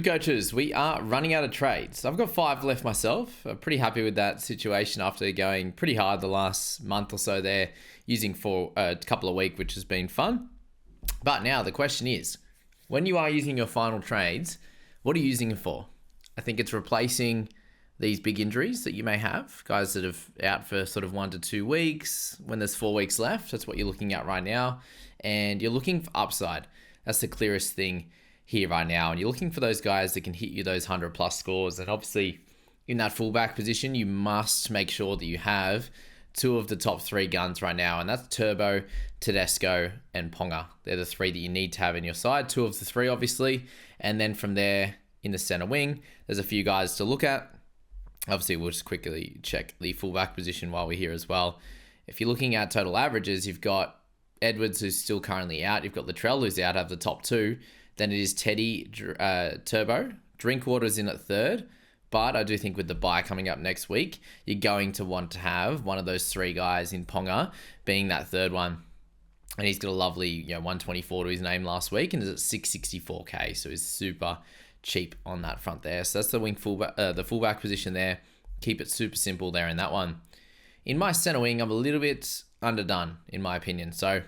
Coaches, we are running out of trades. I've got 5 left myself. I'm pretty happy with that situation after going pretty hard the last month or so there, using for a couple of weeks, which has been fun. But now the question is, when you are using your final trades, what are you using it for? I think it's replacing these big injuries that you may have, guys that have out for sort of 1 to 2 weeks, when there's 4 weeks left. That's what you're looking at right now. And you're looking for upside. That's the clearest thing here right now, and you're looking for those guys that can hit you those 100 plus scores. And obviously in that fullback position, you must make sure that you have 2 of the top 3 guns right now, and that's Turbo, Tedesco, and Ponga. They're the 3 that you need to have in your side. 2 of the 3 obviously, and then from there in the center wing, there's a few guys to look at. Obviously we'll just quickly check the fullback position while we're here as well. If you're looking at total averages, you've got Edwards, who's still currently out. You've got Latrell, who's out of the top 2. Then it is Teddy, Turbo. Drinkwater's in at 3rd. But I do think with the bye coming up next week, you're going to want to have one of those 3 guys in Ponga being that 3rd one. And he's got a lovely 124 to his name last week and is at 664k. So he's super cheap on that front there. So that's the the fullback position there. Keep it super simple there in that one. In my center wing, I'm a little bit underdone in my opinion. So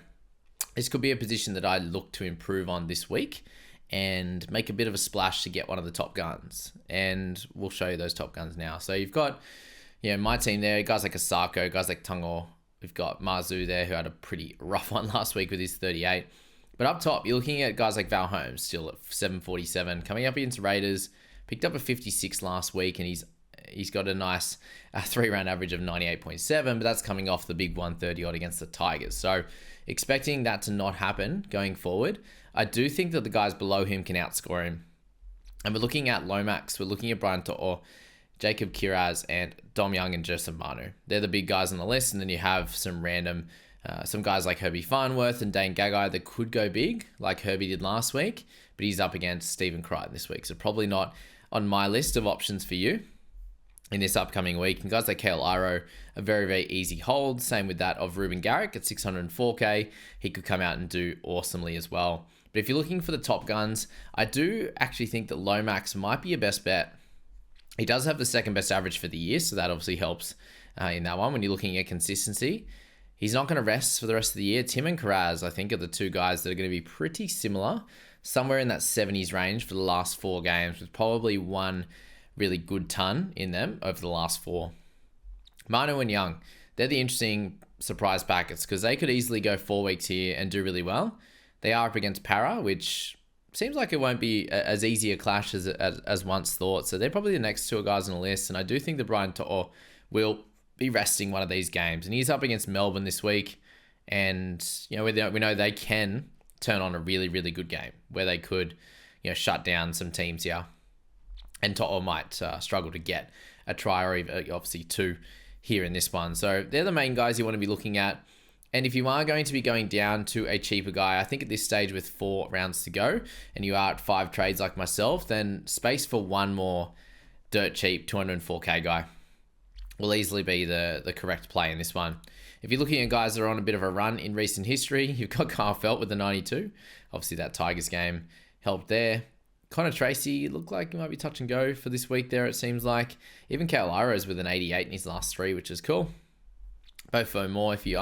this could be a position that I look to improve on this week and make a bit of a splash to get one of the top guns. And we'll show you those top guns now. So you've got, my team there, guys like Asako, guys like Tungor. We've got Marzu there, who had a pretty rough one last week with his 38. But up top, you're looking at guys like Val Holmes, still at 747. Coming up against Raiders, picked up a 56 last week, and he's got a nice 3-round average of 98.7, but that's coming off the big 130 odd against the Tigers. So expecting that to not happen going forward. I do think that the guys below him can outscore him. And we're looking at Lomax, we're looking at Brian To'o, Jacob Kiraz, and Dom Young and Joseph Manu. They're the big guys on the list, and then you have some random, some guys like Herbie Farnworth and Dane Gagai that could go big, like Herbie did last week, but he's up against Stephen Crichton this week, so probably not on my list of options for you in this upcoming week. And guys like Kale Iro, a very, very easy hold. Same with that of Ruben Garrick at 604k. He could come out and do awesomely as well. But if you're looking for the top guns, I do actually think that Lomax might be your best bet. He does have the 2nd best average for the year, so that obviously helps in that one when you're looking at consistency. He's not going to rest for the rest of the year. Tim and Karaz, I think, are the 2 guys that are going to be pretty similar, somewhere in that 70s range for the last 4 games, with probably one really good ton in them over the last 4. Manu and Young, they're the interesting surprise packets because they could easily go 4 weeks here and do really well. They are up against Para, which seems like it won't be as easy a clash as once thought. So they're probably the next 2 guys on the list. And I do think that Brian To'o will be resting one of these games. And he's up against Melbourne this week. And, we know they can turn on a really, really good game where they could, shut down some teams here. And To'o might struggle to get a try or even, obviously 2 here in this one. So they're the main guys you want to be looking at. And if you are going to be going down to a cheaper guy, I think at this stage with 4 rounds to go and you are at 5 trades like myself, then space for one more dirt cheap 204k guy will easily be the correct play in this one. If you're looking at guys that are on a bit of a run in recent history, you've got Kyle Felt with the 92. Obviously that Tigers game helped there. Connor Tracy looked like he might be touch and go for this week there, it seems like. Even Kale Iro's with an 88 in his last 3, which is cool. Bofo more if you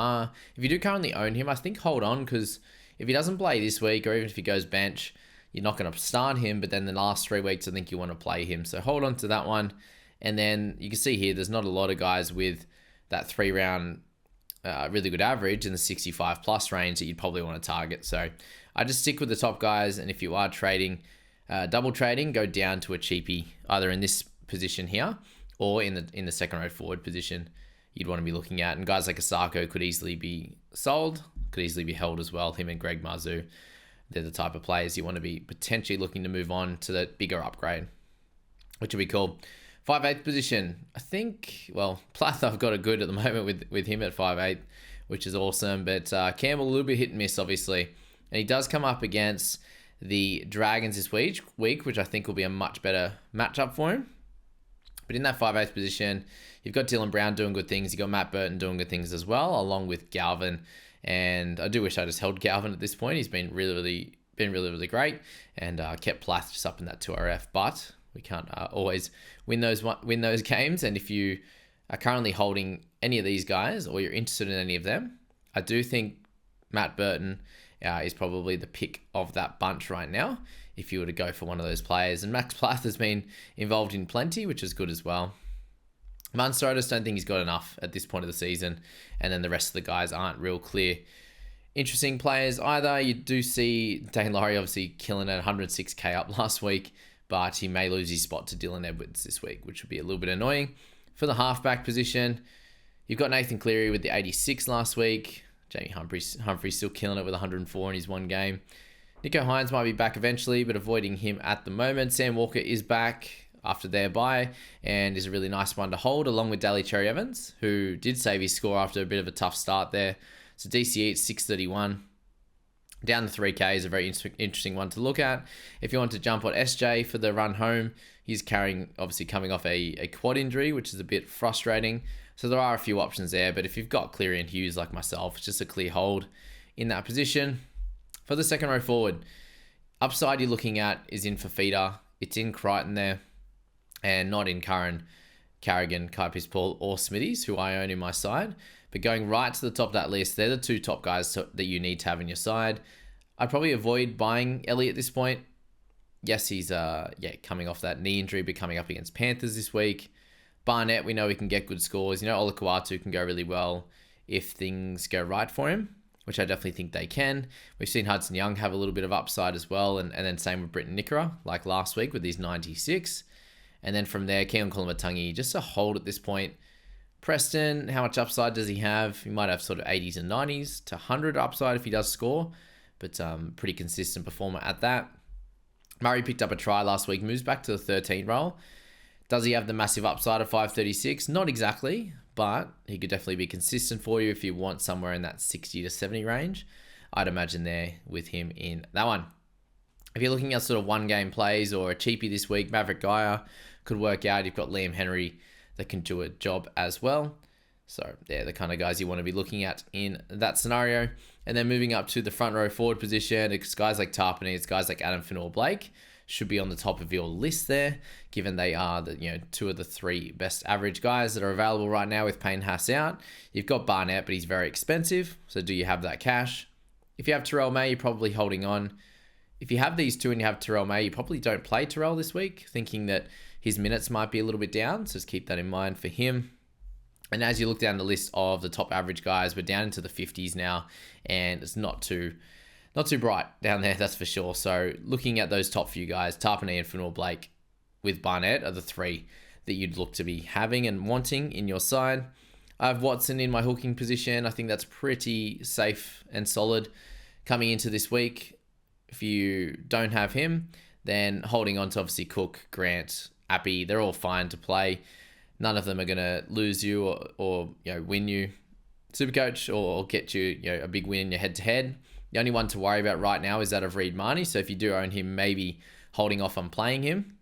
do currently own him, I think hold on, because if he doesn't play this week, or even if he goes bench, you're not going to start him, but then the last 3 weeks, I think you want to play him. So hold on to that one. And then you can see here, there's not a lot of guys with that 3-round really good average in the 65 plus range that you'd probably want to target. So I just stick with the top guys. And if you are trading, double trading, go down to a cheapie, either in this position here or in the second row forward position you'd want to be looking at. And guys like Asako could easily be sold, could easily be held as well. Him and Greg Marzu, they're the type of players you want to be potentially looking to move on to the bigger upgrade, which would be cool. 5'8" position, I think, well, Plath I've got a good at the moment with him at 5'8", which is awesome. But Campbell, a little bit hit and miss, obviously. And he does come up against the Dragons this week, which I think will be a much better matchup for him. But in that 5'8" position, you've got Dylan Brown doing good things. You've got Matt Burton doing good things as well, along with Galvin. And I do wish I just held Galvin at this point. He's been really, really been really, really great, and kept Plath just up in that 2RF. But we can't always win those games. And if you are currently holding any of these guys, or you're interested in any of them, I do think Matt Burton is probably the pick of that bunch right now, if you were to go for one of those players. And Max Plath has been involved in plenty, which is good as well. Munster, I just don't think he's got enough at this point of the season. And then the rest of the guys aren't real clear interesting players either. You do see Dane Laurie obviously killing at 106k up last week, but he may lose his spot to Dylan Edwards this week, which would be a little bit annoying. For the halfback position, you've got Nathan Cleary with the 86 last week. Jamie Humphrey's still killing it with 104 in his one game. Nico Hines might be back eventually, but avoiding him at the moment. Sam Walker is back after their bye and is a really nice one to hold, along with Daly Cherry Evans, who did save his score after a bit of a tough start there. So DCE at 631. Down to 3K is a very interesting one to look at. If you want to jump on SJ for the run home, he's obviously coming off a quad injury, which is a bit frustrating. So there are a few options there, but if you've got Cleary and Hughes like myself, it's just a clear hold in that position. For the second row forward, upside you're looking at is in Fafita. It's in Crichton there, and not in Curran, Carrigan, Kai Paul, or Smithies, who I own in my side. But going right to the top of that list, they're the two top guys that you need to have in your side. I'd probably avoid buying Ellie at this point. Yes, he's coming off that knee injury, but coming up against Panthers this week. Barnett, we know he can get good scores. Olakau'atu can go really well if things go right for him, which I definitely think they can. We've seen Hudson Young have a little bit of upside as well, and then same with Britton Nickera, like last week with his 96. And then from there, Keon Kolomatangi, just a hold at this point. Preston, how much upside does he have? He might have sort of 80s and 90s to 100 upside if he does score, but pretty consistent performer at that. Murray picked up a try last week, moves back to the 13 role. Does he have the massive upside of 536? Not exactly, but he could definitely be consistent for you if you want somewhere in that 60 to 70 range. I'd imagine there with him in that one. If you're looking at sort of one game plays or a cheapie this week, Maverick Geyer could work out. You've got Liam Henry that can do a job as well. So they're the kind of guys you want to be looking at in that scenario. And then moving up to the front row forward position, it's guys like Tarpany, it's guys like Adam Finnell-Blake should be on the top of your list there, given they are the two of the three best average guys that are available right now with Payne Haas out. You've got Barnett, but he's very expensive. So do you have that cash? If you have Terrell May, you're probably holding on. If you have these two and you have Terrell May, you probably don't play Terrell this week, thinking that his minutes might be a little bit down. So just keep that in mind for him. And as you look down the list of the top average guys, we're down into the 50s now, and it's not too bright down there, that's for sure. So looking at those top few guys, Tarpany and Finnell-Blake with Barnett are the three that you'd look to be having and wanting in your side. I have Watson in my hooking position. I think that's pretty safe and solid coming into this week. If you don't have him, then holding on to obviously Cook, Grant, Appy, they're all fine to play. None of them are going to lose you or win you SuperCoach or get you, a big win in your head-to-head. The only one to worry about right now is that of Reid Marnie. So if you do own him, maybe holding off on playing him.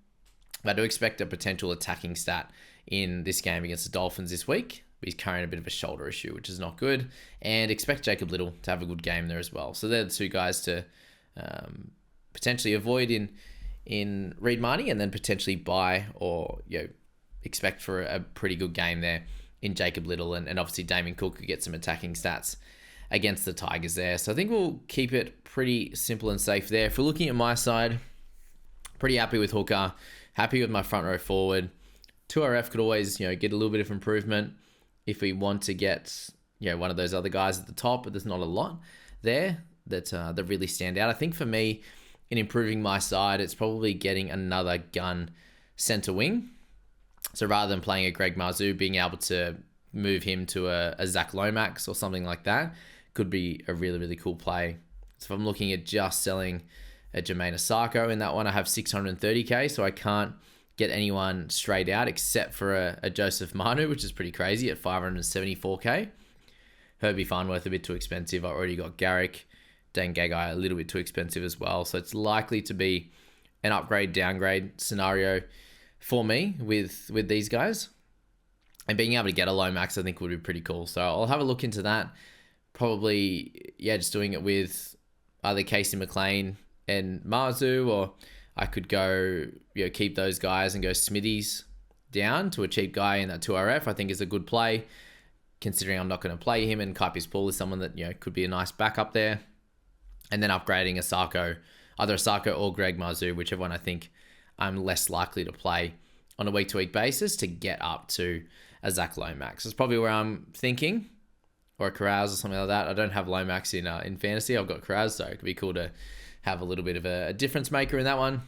I do expect a potential attacking stat in this game against the Dolphins this week. But he's carrying a bit of a shoulder issue, which is not good. And expect Jacob Little to have a good game there as well. So they're the two guys to potentially avoid in Reid Marnie, and then potentially buy or expect for a pretty good game there in Jacob Little. And obviously Damien Cook could get some attacking stats against the Tigers there. So I think we'll keep it pretty simple and safe there. If we're looking at my side, pretty happy with Hooker, happy with my front row forward. 2RF could always, get a little bit of improvement if we want to get, one of those other guys at the top, but there's not a lot there that really stand out. I think for me, in improving my side, it's probably getting another gun center wing. So rather than playing a Greg Marzou, being able to move him to a Zach Lomax or something like that could be a really, really cool play. So if I'm looking at just selling a Jermaine Asako in that one, I have 630k, so I can't get anyone straight out except for a Joseph Manu, which is pretty crazy at 574k. Herbie Farnworth a bit too expensive. I already got Garrick. Dan Gagai a little bit too expensive as well. So it's likely to be an upgrade-downgrade scenario for me with these guys. And being able to get a Lomax, I think, would be pretty cool. So I'll have a look into that. Probably, just doing it with either Casey McLean and Marzu, or I could go, keep those guys and go Smithies down to a cheap guy in that 2RF. I think is a good play, considering I'm not going to play him, and Kaipi's Pool is someone that could be a nice backup there. And then upgrading a Sarko, either a Sarko or Greg Marzu, whichever one I think I'm less likely to play on a week-to-week basis to get up to a Zach Lomax. That's probably where I'm thinking, or a Karaz or something like that. I don't have Lomax in fantasy. I've got Karaz, so it could be cool to have a little bit of a difference maker in that one.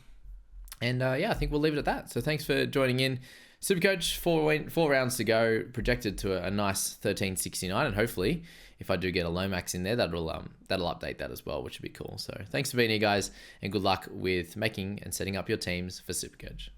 And I think we'll leave it at that. So thanks for joining in. SuperCoach, four rounds to go, projected to a nice 1369, and hopefully, if I do get a Lomax in there, that'll update that as well, which would be cool. So thanks for being here, guys, and good luck with making and setting up your teams for SuperCoach.